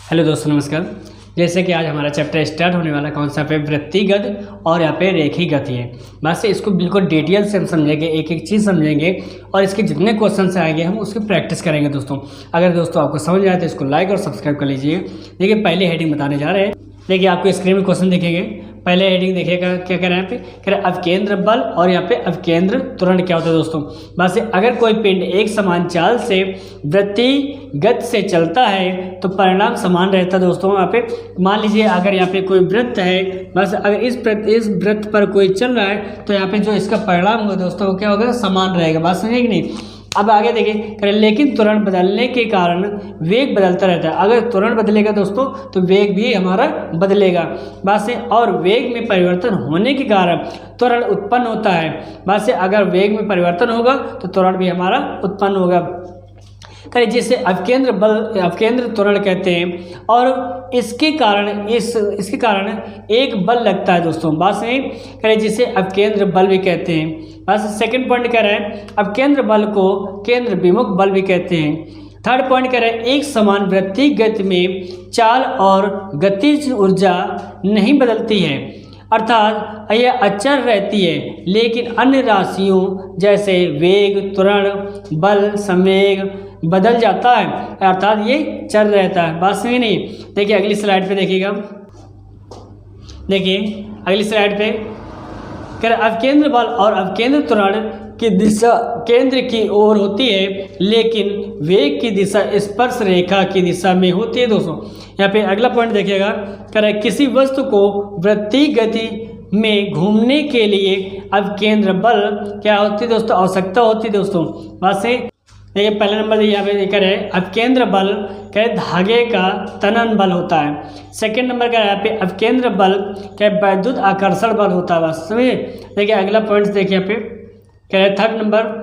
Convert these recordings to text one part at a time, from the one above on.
Hello दोस्तों, नमस्कार। जैसे कि आज हमारा चैप्टर स्टार्ट होने वाला कौन सा पे वृत्तिगत और यहाँ पे रेखी गति है। बस से इसको बिल्कुल डिटेल से हम समझेंगे, एक एक चीज़ समझेंगे और इसके जितने क्वेश्चन आएंगे हम उसकी प्रैक्टिस करेंगे दोस्तों। अगर दोस्तों आपको समझ आए तो इसको लाइक और सब्सक्राइब कर लीजिए। देखिए पहले हेडिंग बताने जा रहे हैं। देखिए आपको स्क्रीन में क्वेश्चन दिखेंगे। पहले हेडिंग देखिएगा, क्या कह रहे हैं यहाँ पे, कह रहे हैं अवकेंद्र बल और यहाँ पे अवकेंद्र त्वरण क्या होता है दोस्तों। बस अगर कोई पिंड एक समान चाल से वृत्तिगत से चलता है तो परिणाम समान रहता है दोस्तों। यहाँ पे मान लीजिए अगर यहाँ पे कोई वृत्त है, बस अगर इस वृत्त पर कोई चल रहा है तो यहाँ पे जो इसका परिणाम होगा दोस्तों वो क्या होगा, समान रहेगा। बात समझिए कि नहीं। अब आगे देखिए, लेकिन त्वरण बदलने के कारण वेग बदलता रहता है। अगर त्वरण बदलेगा दोस्तों तो वेग भी हमारा बदलेगा। बात से और वेग में परिवर्तन होने के कारण त्वरण उत्पन्न होता है। बात से अगर वेग में परिवर्तन होगा तो त्वरण भी हमारा उत्पन्न होगा। करें जिसे अवकेंद्र बल, अवकेंद्र त्वरण कहते हैं और इसके कारण एक बल लगता है दोस्तों। बात सही करें जिसे अवकेंद्र बल भी कहते हैं। बस सेकंड पॉइंट कह रहे हैं अवकेंद्र बल को केंद्र विमुख बल भी कहते हैं। थर्ड पॉइंट कह रहे हैं एक समान वृत्तिगत में चाल और गतिज ऊर्जा नहीं बदलती है, अर्थात यह अचर रहती है, लेकिन अन्य राशियों जैसे वेग, त्वरण, बल, संवेग बदल जाता है, अर्थात ये चल रहता है। बात सही नहीं। देखिए अगली स्लाइड पे देखिएगा। देखिए अगली स्लाइड पे कह रहे अवकेंद्र बल और अवकेंद्र त्वरण की दिशा केंद्र की ओर होती है, लेकिन वेग की दिशा स्पर्श रेखा की दिशा में होती है दोस्तों। यहाँ पे अगला पॉइंट देखिएगा, कह रहे किसी वस्तु को वृत्तीय गति में घूमने के लिए अवकेंद्र बल क्या होती है दोस्तों, आवश्यकता होती है दोस्तों। बात से देखिए पहला नंबर यहाँ पे कह रहे हैं अवकेंद्र बल क्या धागे का तनन बल होता है। सेकंड नंबर का यहाँ पे अवकेंद्र बल क्या वैद्युत आकर्षण बल होता है। बस समझिए। देखिए अगला पॉइंट देखिए यहाँ पे कह रहे थर्ड नंबर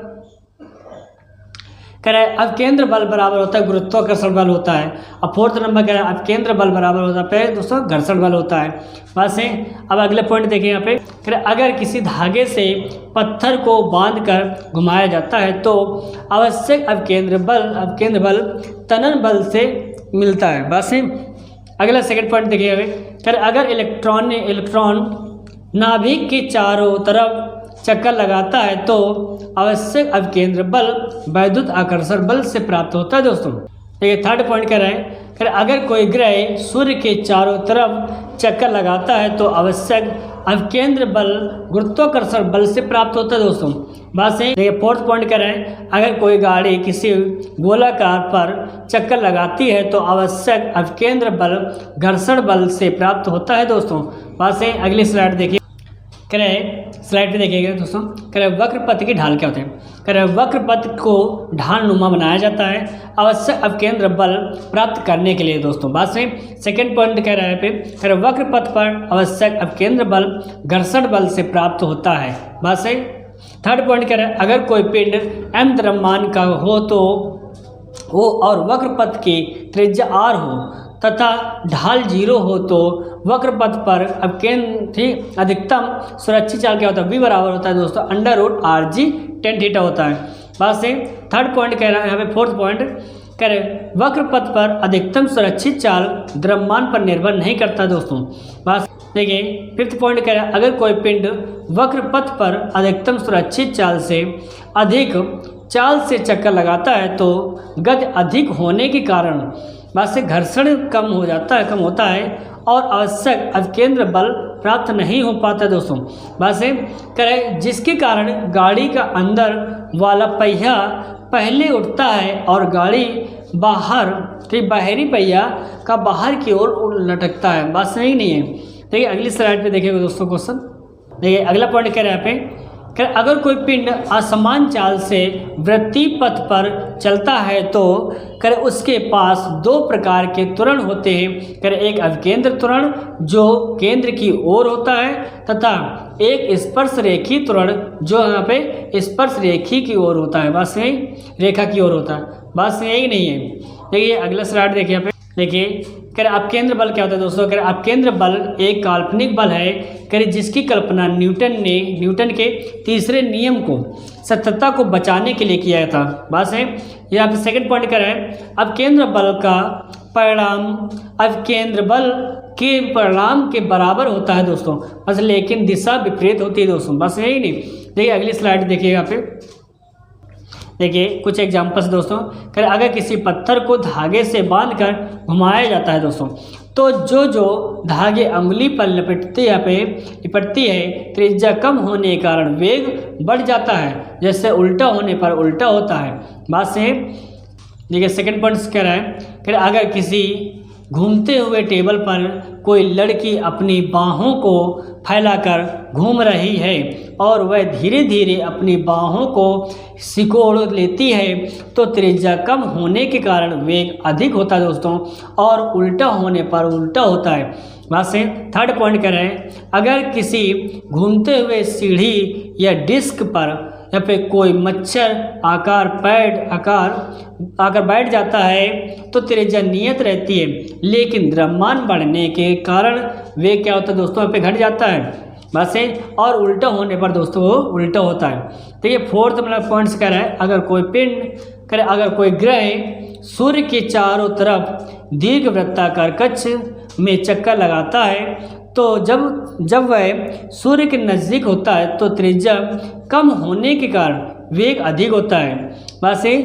कह रहे हैं अवकेंद्र बल बराबर होता है गुरुत्वाकर्षण बल होता है। और फोर्थ नंबर कह रहे हैं अवकेंद्र बल बराबर होता है दोस्तों घर्षण बल होता है। बस है। अब अगले पॉइंट देखिए यहाँ पे कह रहे अगर किसी धागे से पत्थर को बांधकर घुमाया जाता है तो आवश्यक अवकेंद्र बल तनन बल से मिलता है। बस है। अगला सेकंड पॉइंट देखिए कह रहे अगर इलेक्ट्रॉन नाभिक के चारों तरफ चक्कर लगाता है तो आवश्यक अवकेंद्र बल वैद्युत आकर्षण बल से प्राप्त होता है दोस्तों। देखिए थर्ड पॉइंट कह रहे हैं अगर कोई ग्रह सूर्य के चारों तरफ चक्कर लगाता है तो आवश्यक अवकेंद्र बल गुरुत्वाकर्षण बल से प्राप्त होता है दोस्तों। बात से देखिए फोर्थ पॉइंट कह रहे हैं अगर कोई गाड़ी किसी गोलाकार पर चक्कर लगाती है तो आवश्यक अवकेंद्र बल घर्षण बल से प्राप्त होता है दोस्तों। बात से अगली स्लाइड देखिए। कह रहे स्लाइड पे देखिएगा दोस्तों, कह रहे वक्र पथ की ढाल क्या होते हैं। कह रहे वक्र पथ को ढाल नुमा बनाया जाता है आवश्यक अवकेंद्र बल प्राप्त करने के लिए दोस्तों। बात सही। सेकंड पॉइंट कह रहा है पे कह रहे वक्र पथ पर आवश्यक अवकेंद्र बल घर्षण बल से प्राप्त होता है। बात सही। थर्ड पॉइंट कह रहे हैं अगर कोई पिंड m द्रव्यमान का हो तो वो और वक्र पथ की त्रिज्या r हो तथा ढाल 0 हो तो वक्र पथ पर अवकेंद्र अधिकतम सुरक्षित चाल क्या होता है, v बराबर होता है दोस्तों √rg tan थीटा होता है। बात से थर्ड पॉइंट कह रहा है यहाँ पे फोर्थ पॉइंट कह रहे वक्र पथ पर अधिकतम सुरक्षित चाल द्रव्यमान पर निर्भर नहीं करता दोस्तों। बात देखिए फिफ्थ पॉइंट कह रहा है अगर कोई पिंड वक्र पथ पर अधिकतम सुरक्षित चाल से अधिक चाल से चक्कर लगाता है तो गति अधिक होने के कारण बात से घर्षण कम होता है और आवश्यक अवकेंद्र बल प्राप्त नहीं हो पाता दोस्तों। बात से करें जिसके कारण गाड़ी का अंदर वाला पहिया पहले उठता है और गाड़ी बाहरी पहिया का बाहर की ओर लटकता है। बात सही नहीं है। देखिए अगली स्लाइड पे देखिएगा दोस्तों क्वेश्चन। देखिए अगला पॉइंट कह रहे हैं यहाँ पे अगर कोई पिंड असमान चाल से वृत्तीय पथ पर चलता है तो करे उसके पास दो प्रकार के त्वरण होते हैं। करे एक अवकेंद्र त्वरण जो केंद्र की ओर होता है तथा एक स्पर्श रेखी त्वरण जो यहाँ पे स्पर्श रेखी की ओर होता है। बस यही रेखा की ओर होता है। बस यही नहीं है। देखिए अगला स्लाइड देखिए यहाँ पे। देखिए कह रहे अपकेंद्र बल क्या होता है दोस्तों। कह रहे अपकेंद्र बल एक काल्पनिक बल है कह रहे जिसकी कल्पना न्यूटन के तीसरे नियम को सत्यता को बचाने के लिए किया था। बात है यहाँ पे सेकंड पॉइंट कह रहे हैं अपकेंद्र बल का परिणाम अवकेंद्र बल के परिणाम के बराबर होता है दोस्तों, बस लेकिन दिशा विपरीत होती है दोस्तों। बस यही नहीं, देखिए अगली स्लाइड देखिए यहाँ पे, देखिए कुछ एग्जाम्पल्स दोस्तों। अगर किसी पत्थर को धागे से बांधकर घुमाया जाता है दोस्तों, तो जो धागे अंगुली पर लिपटती है, त्रिज्या कम होने के कारण वेग बढ़ जाता है, जैसे उल्टा होने पर उल्टा होता है। बात से देखिए सेकंड पॉइंट कह रहा है, अगर किसी घूमते हुए टेबल पर कोई लड़की अपनी बाहों को फैलाकर घूम रही है और वह धीरे धीरे अपनी बाहों को सिकोड़ लेती है, तो त्रिज्या कम होने के कारण वेग अधिक होता है दोस्तों, और उल्टा होने पर उल्टा होता है। बात से थर्ड पॉइंट कह रहे हैं, अगर किसी घूमते हुए सीढ़ी या डिस्क पर या फिर कोई मच्छर आकर बैठ जाता है, तो त्रिज्या नियत रहती है, लेकिन द्रव्यमान बढ़ने के कारण वेग क्या होता है दोस्तों, यहाँ पे घट जाता है। बस और उल्टा होने पर दोस्तों वो उल्टा होता है। तो ये फोर्थ मतलब पॉइंट्स कह रहा है, अगर कोई ग्रह सूर्य के चारों तरफ दीर्घ वृत्ताकार कक्ष में चक्कर लगाता है, तो जब वह सूर्य के नज़दीक होता है तो त्रिज्या कम होने के कारण वेग अधिक होता है। वैसे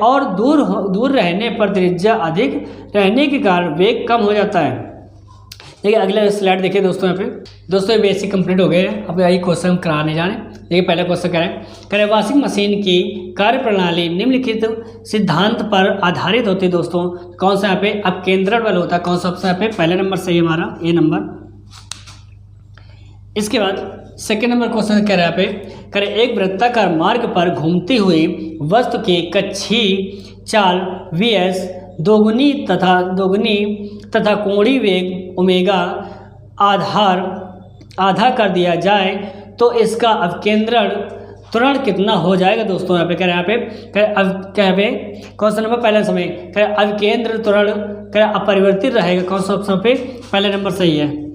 और दूर रहने पर त्रिज्या अधिक रहने के कारण वेग कम हो जाता है। देखिए अगला स्लाइड देखिए दोस्तों, यहाँ पे दोस्तों ये बेसिक कंप्लीट हो गए हैं। अब यही क्वेश्चन कराने जाने। देखिए पहला क्वेश्चन करें वॉशिंग मशीन की कार्यप्रणाली निम्नलिखित सिद्धांत पर आधारित होती है दोस्तों। कौन सा यहाँ पे अपकेंद्रण बल होता है, कौन सा ऑप्शन यहाँ पे पहले नंबर सही हमारा ए नंबर। इसके बाद सेकेंड नंबर क्वेश्चन कह रहा है यहाँ पे एक वृत्ताकार मार्ग पर घूमती हुई वस्तु के कक्षीय चाल वीएस दोगुनी तथा कोणीय वेग ओमेगा आधा कर दिया जाए, तो इसका अवकेंद्रण त्वरण कितना हो जाएगा दोस्तों। यहाँ पे कह रहे हैं क्वेश्चन नंबर पहला समय अवकेंद्र त्वरण अपरिवर्तित रहेगा, कौन सा ऑप्शन पे पहले नंबर सही है।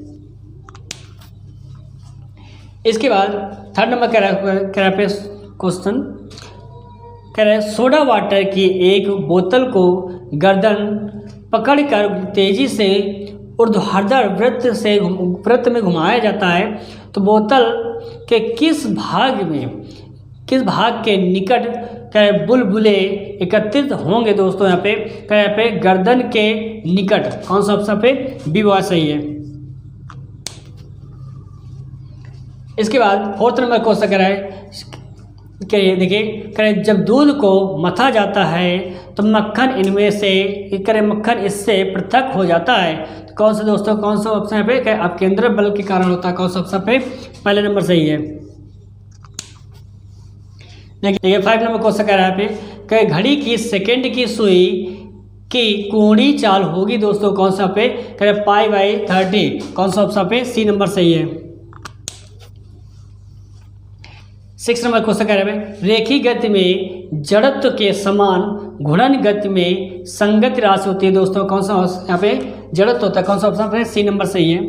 इसके बाद थर्ड नंबर कह रहा है क्वेश्चन सोडा वाटर की एक बोतल को गर्दन पकड़कर तेजी से ऊर्ध्वाधर वृत्त में घुमाया जाता है, तो बोतल के किस भाग के निकट बुलबुले एकत्रित होंगे दोस्तों। यहाँ पे गर्दन के निकट, कौन सा ऑप्शन पे बी बात सही है। इसके बाद फोर्थ नंबर क्वेश्चन कह रहा है देखिए जब दूध को मथा जाता है तो मक्खन इससे पृथक हो जाता है, तो कौन सा दोस्तों, कौन सा ऑप्शन यहाँ पे अपकेंद्र बल के कारण होता है, कौन सा ऑप्शन पे पहले नंबर सही है। देखिए 5 नंबर क्वेश्चन कह रहा है पे घड़ी की सेकंड की सुई की कोणीय चाल होगी दोस्तों, कौन सा पे π/30, कौन सा ऑप्शन पे सी नंबर सही है। 6 नंबर क्वेश्चन कह रहे हैं रेखीय गति में जड़त्व के समान घूर्णन गति में संगत राशि होती है दोस्तों, कौन सा यहाँ पे जड़त्व होता है, कौन सा ऑप्शन पे सी नंबर सही है।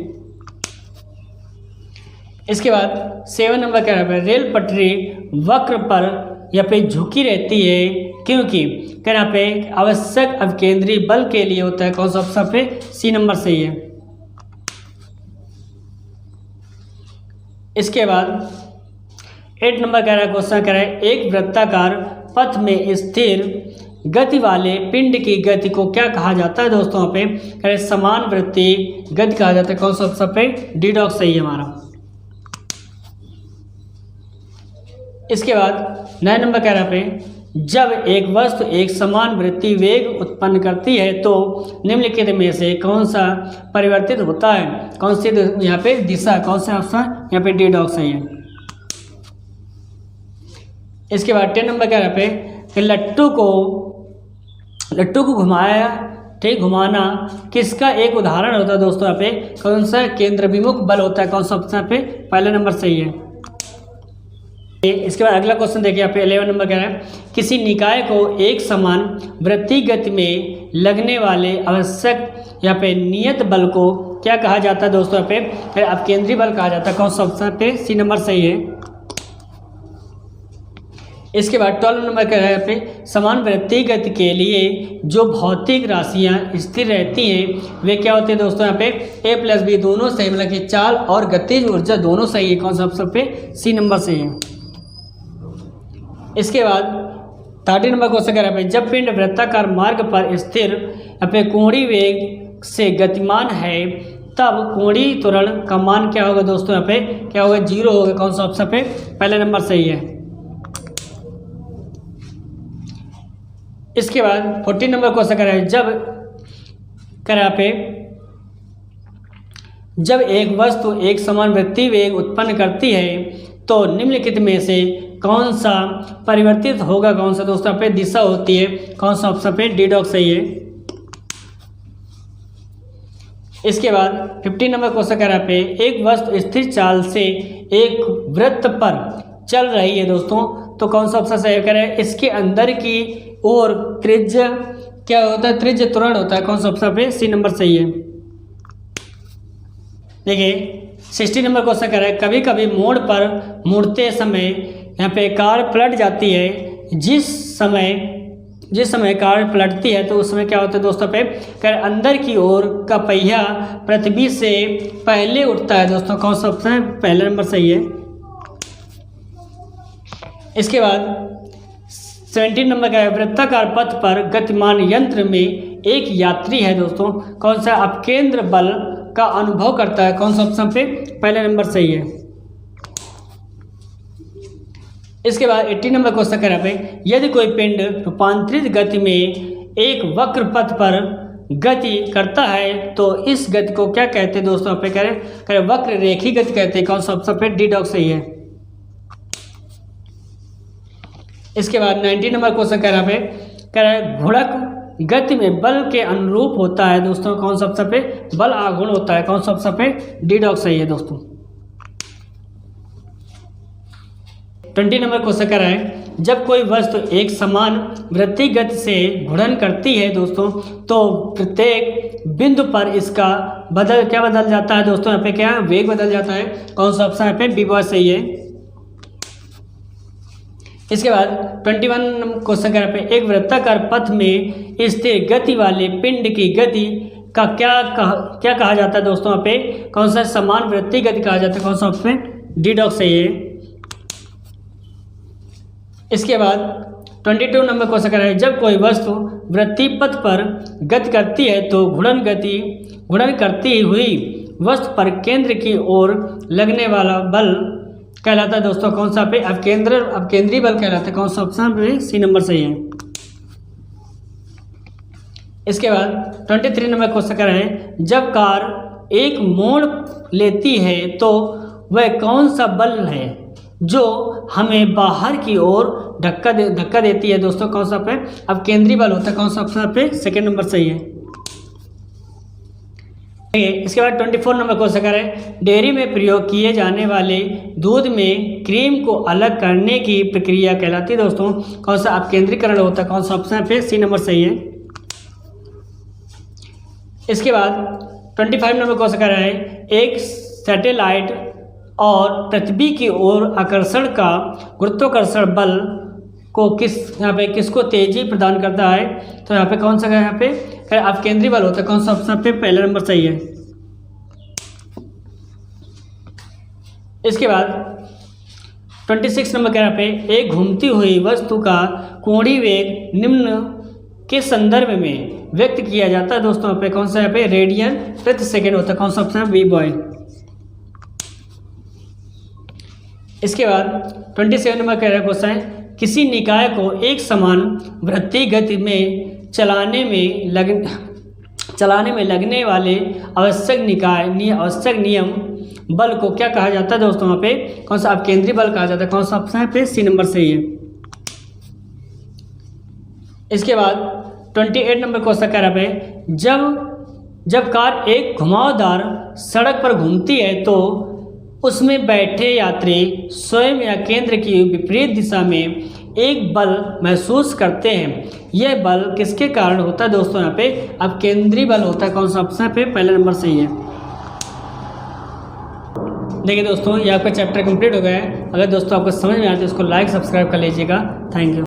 इसके बाद 7 नंबर कह रहा है रेल पटरी वक्र पर या पे झुकी रहती है क्योंकि यहाँ पे आवश्यक अवकेंद्री बल के लिए होता है, कौन सा ऑप्शन पे सी नंबर सही है। इसके बाद 8 नंबर कह रहा है क्वेश्चन कह रहा है एक वृत्ताकार पथ में स्थिर गति वाले पिंड की गति को क्या कहा जाता है दोस्तों। यहाँ पे कह रहे समान वृत्ति गति कहा जाता है, कौन सा ऑप्शन पे डी डॉग सही है हमारा। इसके बाद 9 नंबर कह रहा है पे जब एक वस्तु एक समान वृत्ति वेग उत्पन्न करती है तो निम्नलिखित में से कौन सा परिवर्तित होता है, कौन सी यहाँ पे दिशा, कौन सा ऑप्शन यहाँ पे डी डॉग सही है। इसके बाद 10 नंबर कह रहा पे लट्टू को घुमाना किसका एक उदाहरण होता है दोस्तों। यहाँ पे कौन सा केंद्र विमुख बल होता है, कौन सा ऑप्शन पे पहला नंबर सही है। इसके बाद अगला क्वेश्चन देखिए यहाँ पे 11 नंबर कह रहा है किसी निकाय को एक समान वृत्तीय गति में लगने वाले आवश्यक यहाँ पे नियत बल को क्या कहा जाता है दोस्तों। यहाँ पे अपकेंद्री बल कहा जाता है, कौन सा ऑप्शन पे सी नंबर सही है। इसके बाद 12 नंबर का है यहाँ पे समान वृत्तीय गति के लिए जो भौतिक राशियाँ स्थिर रहती हैं वे क्या होते हैं दोस्तों, यहाँ पे a प्लस बी दोनों सही, मतलब कि चाल और गतिज ऊर्जा दोनों सही है। कौन सा ऑप्शन पे सी नंबर सही है। इसके बाद 30 नंबर क्वेश्चन कह रहा है जब पिंड वृत्ताकार मार्ग पर स्थिर अपने कोणीय वेग से गतिमान है तब कोणीय त्वरण का मान क्या होगा दोस्तों, यहाँ पे क्या होगा, 0 होगा। कौन सा ऑप्शन पे पहला नंबर सही है। इसके बाद 14 नंबर क्वेश्चन कह रहा है जब एक वस्तु एक समान वृत्तीय वेग उत्पन्न करती है तो निम्नलिखित में से कौन सा परिवर्तित होगा। कौन सा दोस्तों पे दिशा होती है। कौन सा ऑप्शन पे डी डॉग सही है। इसके बाद 15 नंबर क्वेश्चन कह रहा है एक वस्तु स्थिर चाल से एक वृत्त पर चल रही है दोस्तों, तो कौन सा ऑप्शन सही कह रहा है। इसके अंदर की ओर त्रिज्या क्या होता है, त्रिज्य त्वरण होता है। कौन सा ऑप्शन पे सी नंबर सही है। देखिए 60 नंबर क्वेश्चन कह रहा है कभी कभी मोड़ पर मुड़ते समय यहाँ पे कार पलट जाती है। जिस समय कार पलटती है तो उस समय क्या होता है दोस्तों पे कर अंदर की ओर का पहिया पृथ्वी से पहले उठता है दोस्तों। कौन सा ऑप्शन पहला नंबर सही है। इसके बाद 17 नंबर का है वृत्ताकार पथ पर गतिमान यंत्र में एक यात्री है दोस्तों, कौन सा अपकेंद्र बल का अनुभव करता है। कौन सा ऑप्शन पे पहला नंबर सही है। इसके बाद 18 नंबर क्वेश्चन कह रहा है यदि कोई पिंड रूपांतरित गति में एक वक्र पथ पर गति करता है तो इस गति को क्या कहते हैं दोस्तों, पे कह रहे वक्र रेखी गति कहते हैं। कौन सा ऑप्शन पे डी डॉग सही है। इसके बाद 19 नंबर क्वेश्चन कह रहा है घुड़क गति में बल के अनुरूप होता है दोस्तों। कौन सा ऑप्शन पे बल आघूर्ण होता है। कौन सा ऑप्शन पे डी डॉग सही है दोस्तों। 20 नंबर क्वेश्चन कह रहा है जब कोई वस्तु एक समान वृत्तीय गति से घूर्णन करती है दोस्तों तो प्रत्येक बिंदु पर इसका क्या बदल जाता है दोस्तों, यहाँ पे क्या वेग बदल जाता है। कौन सा ऑप्शन यहाँ पे बी बॉय सही है। इसके बाद 21 क्वेश्चन कह रहा है एक वृत्ताकार पथ में स्थिर गति वाले पिंड की गति का क्या कहा जाता है दोस्तों, यहाँ पे कौन सा समान वृत्तीय गति कहा जाता है। कौन सा ऑप्शन डी डॉग सही है। इसके बाद 22 नंबर क्वेश्चन कह रहा है जब कोई वस्तु वृत्तीय पथ पर गति करती है तो घूर्णन करती हुई वस्तु पर केंद्र की ओर लगने वाला बल कहलाता है दोस्तों। कौन सा पे अपकेंद्री बल कहलाता है। कौन सा ऑप्शन पे सी नंबर सही है। इसके बाद 23 नंबर क्वेश्चन कह रहा है जब कार एक मोड़ लेती है तो वह कौन सा बल है जो हमें बाहर की ओर धक्का देती है दोस्तों। कौन सा पे अब केंद्रीय बल होता है। कौन सा ऑप्शन पे सेकंड नंबर सही है। इसके बाद 24 नंबर क्वेश्चन कह रहे हैं डेयरी में प्रयोग किए जाने वाले दूध में क्रीम को अलग करने की प्रक्रिया कहलाती है दोस्तों। कौन सा अपकेंद्रीकरण होता है। कौन सा ऑप्शन पे सी नंबर सही है। इसके बाद 25 नंबर क्वेश्चन कह रहा है एक सैटेलाइट और पृथ्वी की ओर आकर्षण का गुरुत्वाकर्षण बल को किसको तेजी प्रदान करता है। तो यहाँ पे कौन सा है, यहाँ पे अपकेंद्री बल होता है। कौन सा ऑप्शन पे पहला नंबर सही है। इसके बाद 26 नंबर कह रहा है एक घूमती हुई वस्तु का कोणीय वेग निम्न के संदर्भ में व्यक्त किया जाता है दोस्तों। यहाँ पे कौन सा यहाँ पे रेडियन प्रति सेकेंड होता है। कौन सा ऑप्शन बी बॉय। इसके बाद 27 नंबर कह रहा है क्वेश्चन किसी निकाय को एक समान वृत्तीय गति में चलाने में लगने वाले आवश्यक नियम बल को क्या कहा जाता है दोस्तों। वहाँ पे कौन सा अपकेंद्री बल कहा जाता है। कौन सा ऑप्शन है पे सी नंबर सही है। इसके बाद 28 नंबर क्वेश्चन कह रहा है जब कार एक घुमावदार सड़क पर घूमती है तो उसमें बैठे यात्री स्वयं या केंद्र की विपरीत दिशा में एक बल महसूस करते हैं। यह बल किसके कारण होता है दोस्तों। यहाँ पे अब केंद्रीय बल होता है। कौन सा ऑप्शन पे पहला नंबर सही है। देखिए दोस्तों ये आपका चैप्टर कंप्लीट हो गया है। अगर दोस्तों आपको समझ में आए तो इसको लाइक सब्सक्राइब कर लीजिएगा। Thank you.